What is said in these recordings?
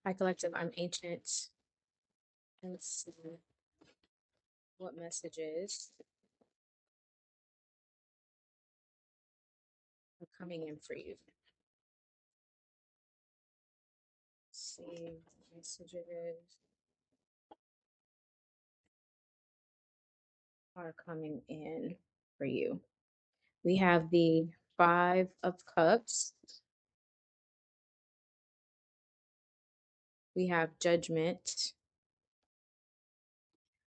Hi, Collective. I'm Ancient. Let's see what messages are coming in for you. Let's see what messages are coming in for you. We have the Five of Cups. We have Judgment.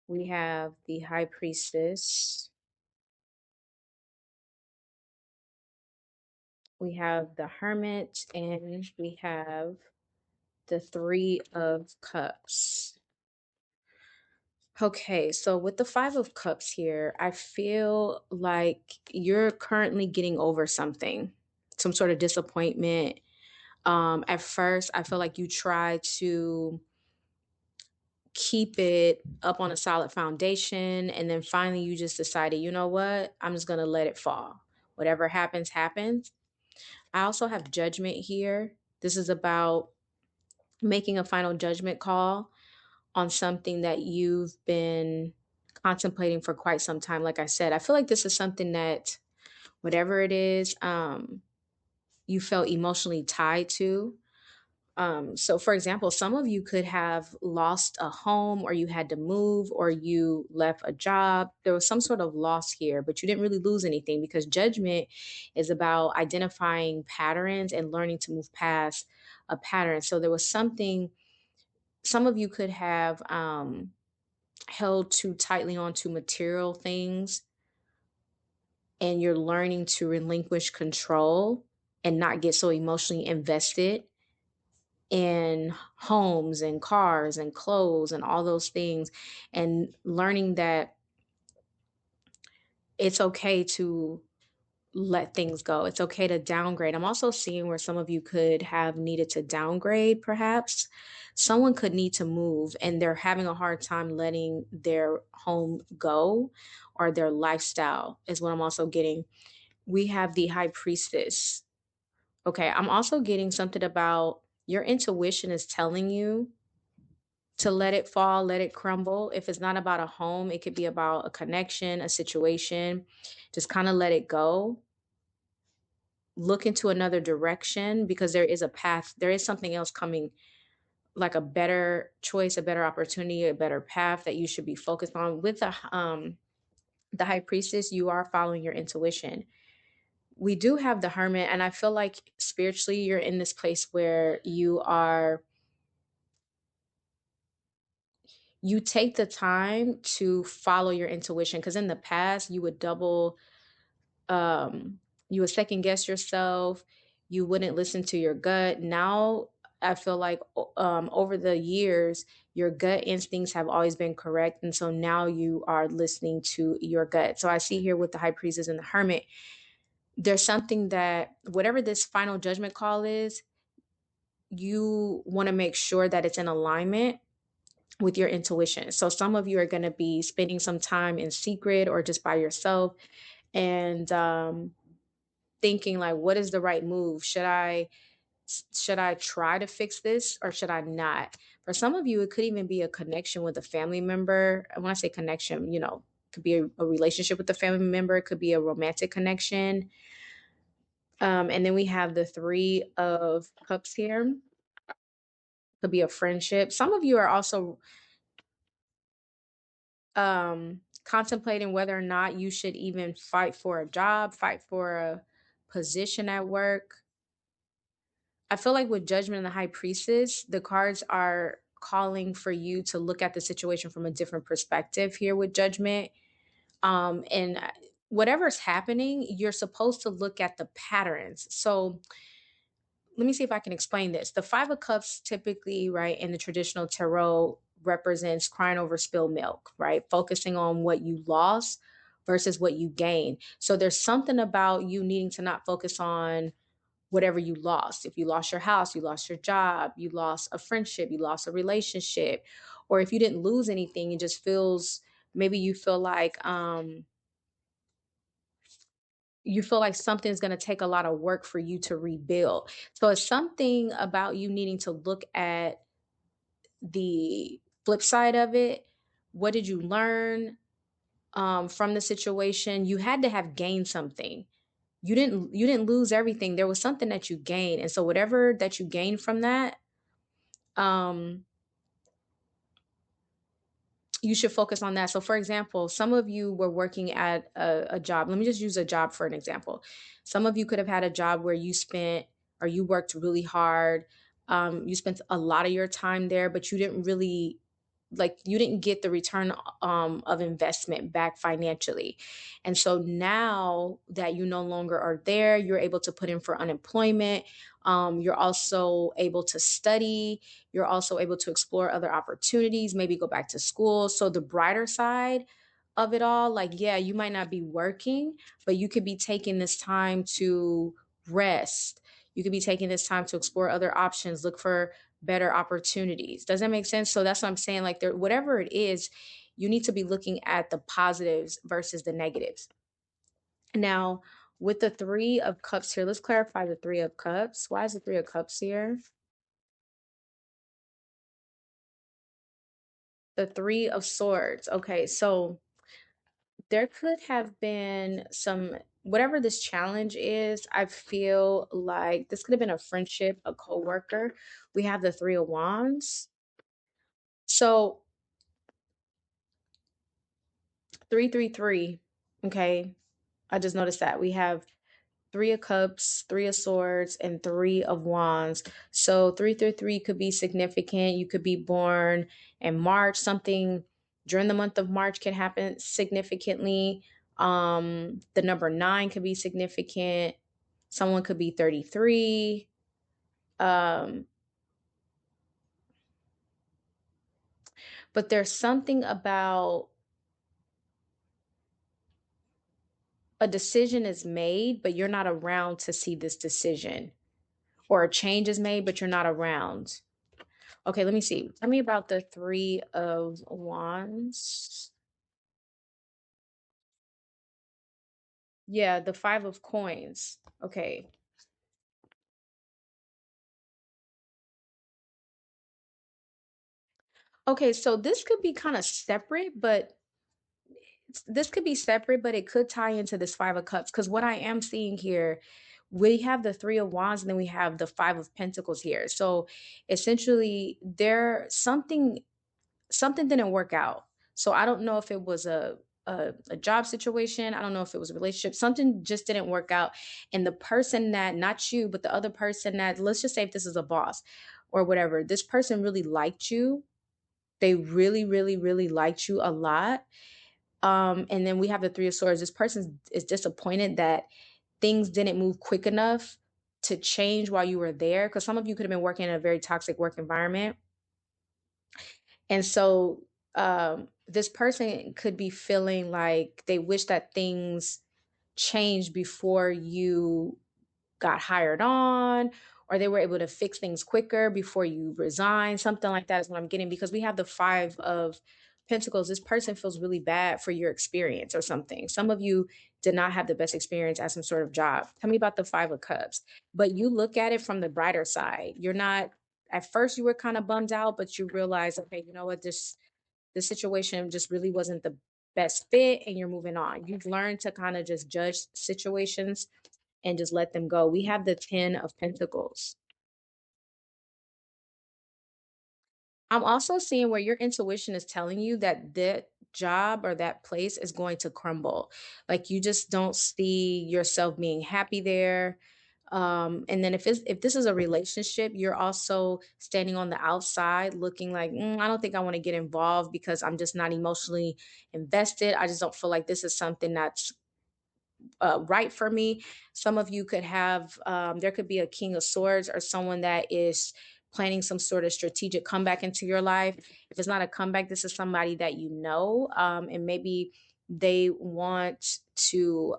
We have the High Priestess. We have the Hermit. And we have the Three of Cups. Okay, so with the Five of Cups here, I feel like you're currently getting over something, some sort of disappointment. At first, I feel like you tried to keep it up on a solid foundation, and then finally you just decided, you know what, I'm just gonna let it fall. Whatever happens, happens. I also have Judgment here. This is about making a final judgment call on something that you've been contemplating for quite some time. Like I said, I feel like this is something that, whatever it is, you felt emotionally tied to. So, for example, some of you could have lost a home, or you had to move, or you left a job. There was some sort of loss here, but you didn't really lose anything, because judgment is about identifying patterns and learning to move past a pattern. So, there was something, some of you could have held too tightly onto material things, and you're learning to relinquish control and not get so emotionally invested in homes and cars and clothes and all those things, and learning that it's okay to let things go. It's okay to downgrade. I'm also seeing where some of you could have needed to downgrade, perhaps. Someone could need to move and they're having a hard time letting their home go, or their lifestyle, is what I'm also getting. We have the High Priestess. Okay, I'm also getting something about your intuition is telling you to let it fall, let it crumble. If it's not about a home, it could be about a connection, a situation. Just kind of let it go, look into another direction, because there is a path, there is something else coming, like a better choice, a better opportunity, a better path that you should be focused on. With the High Priestess, you are following your intuition. We do have the Hermit, and I feel like spiritually you're in this place where you take the time to follow your intuition, because in the past you would you would second guess yourself, you wouldn't listen to your gut. Now I feel like over the years your gut instincts have always been correct, and so now you are listening to your gut. So I see here with the High Priestess and the Hermit, there's something that, whatever this final judgment call is, you want to make sure that it's in alignment with your intuition. So some of you are going to be spending some time in secret or just by yourself, and thinking like, what is the right move? Should I try to fix this, or should I not? For some of you, it could even be a connection with a family member. And when I say connection, could be a relationship with a family member. It could be a romantic connection. And then we have the Three of Cups here. Could be a friendship. Some of you are also contemplating whether or not you should even fight for a job, fight for a position at work. I feel like with Judgment and the High Priestess, the cards are calling for you to look at the situation from a different perspective here with Judgment. And whatever's happening, you're supposed to look at the patterns. So let me see if I can explain this. The Five of Cups typically, right, in the traditional tarot represents crying over spilled milk, right? Focusing on what you lost versus what you gained. So there's something about you needing to not focus on whatever you lost. If you lost your house, you lost your job, you lost a friendship, you lost a relationship, or if you didn't lose anything, it just feels, maybe you feel like something's going to take a lot of work for you to rebuild. So it's something about you needing to look at the flip side of it. What did you learn from the situation? You had to have gained something. You didn't lose everything. There was something that you gained, and so whatever that you gained from that, um, you should focus on that. So, for example, some of you were working at a job. Let me just use a job for an example. Some of you could have had a job where you spent or you worked really hard. You spent a lot of your time there, but you didn't really like you didn't get the return of investment back financially. And so now that you no longer are there, you're able to put in for unemployment. You're also able to study, you're also able to explore other opportunities, maybe go back to school. So the brighter side of it all, like, yeah, you might not be working, but you could be taking this time to rest. You could be taking this time to explore other options, look for better opportunities. Does that make sense? So that's what I'm saying. Like, there, whatever it is, you need to be looking at the positives versus the negatives. Now, with the Three of Cups here, let's clarify the Three of Cups. Why is the Three of Cups here? The Three of Swords. Okay, so there could have been some, whatever this challenge is, I feel like this could have been a friendship, a coworker. We have the Three of Wands. So 333. Okay. I just noticed that we have Three of Cups, Three of Swords, and Three of Wands. So 333 could be significant. You could be born in March. Something during the month of March can happen significantly. The number nine could be significant. Someone could be 33. Um, but there's something about a decision is made, but you're not around to see this decision, or a change is made, but you're not around. Okay, let me see. Tell me about the Three of Wands. Yeah, the Five of Coins. Okay. Okay, so this could be kind of separate, but this could be separate, but it could tie into this Five of Cups. Because what I am seeing here, we have the Three of Wands and then we have the Five of Pentacles here. So essentially, there something didn't work out. So I don't know if it was a job situation. I don't know if it was a relationship. Something just didn't work out. And the person that, not you, but the other person that, let's just say if this is a boss or whatever, this person really liked you. They really, really, really liked you a lot. And then we have the Three of Swords. This person is disappointed that things didn't move quick enough to change while you were there. Because some of you could have been working in a very toxic work environment. And so this person could be feeling like they wish that things changed before you got hired on, or they were able to fix things quicker before you resign. Something like that is what I'm getting, because we have the Five of Pentacles. This person feels really bad for your experience or something. Some of you did not have the best experience at some sort of job. Tell me about the Five of Cups. But you look at it from the brighter side. You're not, at first you were kind of bummed out, but you realize, okay, you know what, this situation just really wasn't the best fit, and you're moving on. You've learned to kind of just judge situations and just let them go. We have the 10 of Pentacles. I'm also seeing where your intuition is telling you that that job or that place is going to crumble. Like, you just don't see yourself being happy there. And then if this is a relationship, you're also standing on the outside looking like, I don't think I want to get involved because I'm just not emotionally invested. I just don't feel like this is something that's right for me. Some of you could have, there could be a King of Swords or someone that is planning some sort of strategic comeback into your life. If it's not a comeback, this is somebody that you know, and maybe they want to.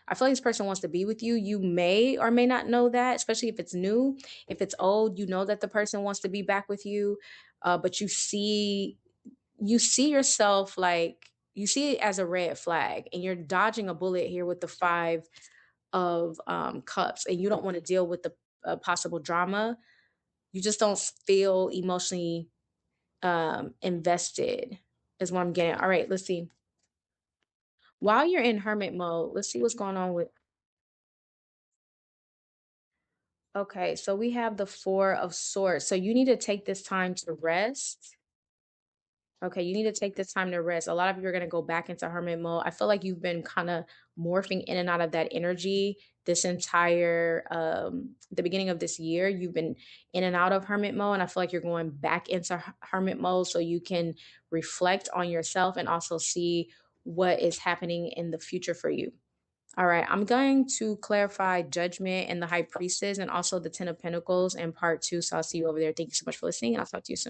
I feel like this person wants to be with you. You may or may not know that, especially if it's new. If it's old, you know that the person wants to be back with you, but you see yourself, like, you see it as a red flag, and you're dodging a bullet here with the Five of Cups, and you don't want to deal with the possible drama. You just don't feel emotionally invested, is what I'm getting. All right, let's see. While you're in hermit mode, let's see what's going on with. Okay, so we have the Four of Swords. So you need to take this time to rest. Okay, you need to take this time to rest. A lot of you are going to go back into hermit mode. I feel like you've been kind of morphing in and out of that energy this entire the beginning of this year. You've been in and out of hermit mode, and I feel like you're going back into hermit mode so you can reflect on yourself and also see what is happening in the future for you. All right, I'm going to clarify judgment and the high priestess and also the 10 of pentacles in part two. So I'll see you over there. Thank you so much for listening, and I'll talk to you soon.